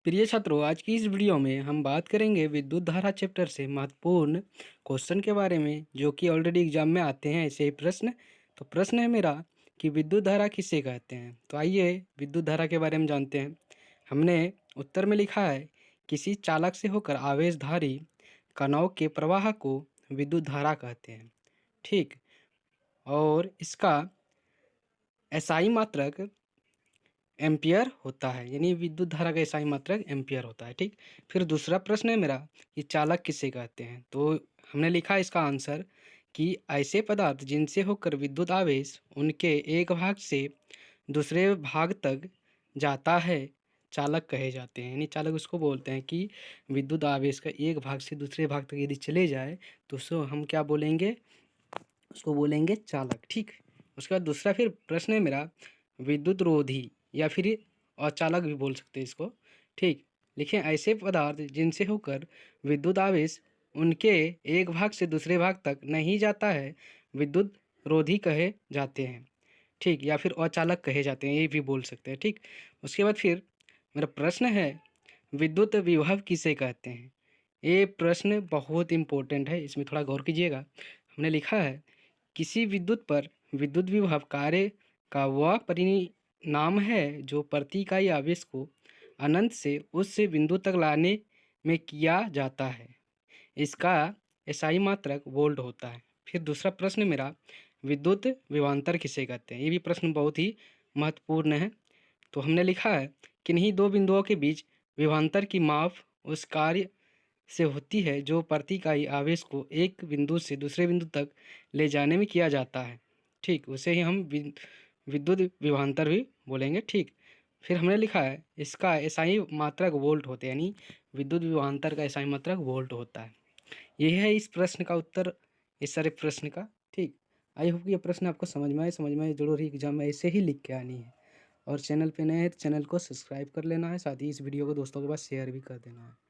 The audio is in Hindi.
प्रिय छात्रों, आज की इस वीडियो में हम बात करेंगे विद्युत धारा चैप्टर से महत्वपूर्ण क्वेश्चन के बारे में, जो कि ऑलरेडी एग्जाम में आते हैं ऐसे ही प्रश्न। तो प्रश्न है मेरा कि विद्युत धारा किसे कहते हैं। तो आइए विद्युत धारा के बारे में जानते हैं। हमने उत्तर में लिखा है, किसी चालक से होकर आवेशधारी कणाव के प्रवाह को विद्युत धारा कहते हैं। ठीक। और इसका एसआई मात्रक एम्पियर होता है, यानी विद्युत धारा का एसआई मात्रक एम्पियर होता है। ठीक। फिर दूसरा प्रश्न है मेरा कि चालक किसे कहते हैं। तो हमने लिखा इसका आंसर कि ऐसे पदार्थ जिनसे होकर विद्युत आवेश उनके एक भाग से दूसरे भाग तक जाता है, चालक कहे जाते हैं। यानी चालक उसको बोलते हैं कि विद्युत आवेश का एक भाग से दूसरे भाग तक यदि चले जाए तो उसको हम क्या बोलेंगे, उसको बोलेंगे चालक। ठीक। उसके बाद दूसरा फिर प्रश्न है मेरा, विद्युत रोधी या फिर अचालक भी बोल सकते हैं इसको। ठीक। लिखें, ऐसे पदार्थ जिनसे होकर विद्युत आवेश उनके एक भाग से दूसरे भाग तक नहीं जाता है, विद्युत रोधी कहे जाते हैं। ठीक। या फिर अचालक कहे जाते हैं, ये भी बोल सकते हैं। ठीक। उसके बाद फिर मेरा प्रश्न है, विद्युत विभव किसे कहते हैं। ये प्रश्न बहुत इंपॉर्टेंट है, इसमें थोड़ा गौर कीजिएगा। हमने लिखा है, किसी विद्युत पर विद्युत विभव कार्य का वह परिणाम है जो प्रति इकाई आवेश को अनंत से उस बिंदु तक लाने में किया जाता है। इसका एसआई मात्रक वोल्ट होता है। फिर दूसरा प्रश्न मेरा, विद्युत विभवांतर किसे कहते हैं। ये भी प्रश्न बहुत ही महत्वपूर्ण है। तो हमने लिखा है, किन्हीं दो बिंदुओं के बीच विभवांतर की माप उस कार्य से होती है जो प्रति इकाई आवेश को एक बिंदु से दूसरे बिंदु तक ले जाने में किया जाता है। ठीक। उसे ही हम विद्युत विभवांतर भी बोलेंगे। ठीक। फिर हमने लिखा है, इसका एसआई मात्रक वोल्ट होते हैं, यानी विद्युत विभवांतर का एसआई मात्रक वोल्ट होता है। यही है इस प्रश्न का उत्तर, इस सारे प्रश्न का। ठीक। आई होप कि ये प्रश्न आपको समझ में आए। जरूर ही एग्जाम में ऐसे ही लिख के आनी है। और चैनल पे नए हैं तो चैनल को सब्सक्राइब कर लेना है, साथ ही इस वीडियो को दोस्तों के पास शेयर भी कर देना है।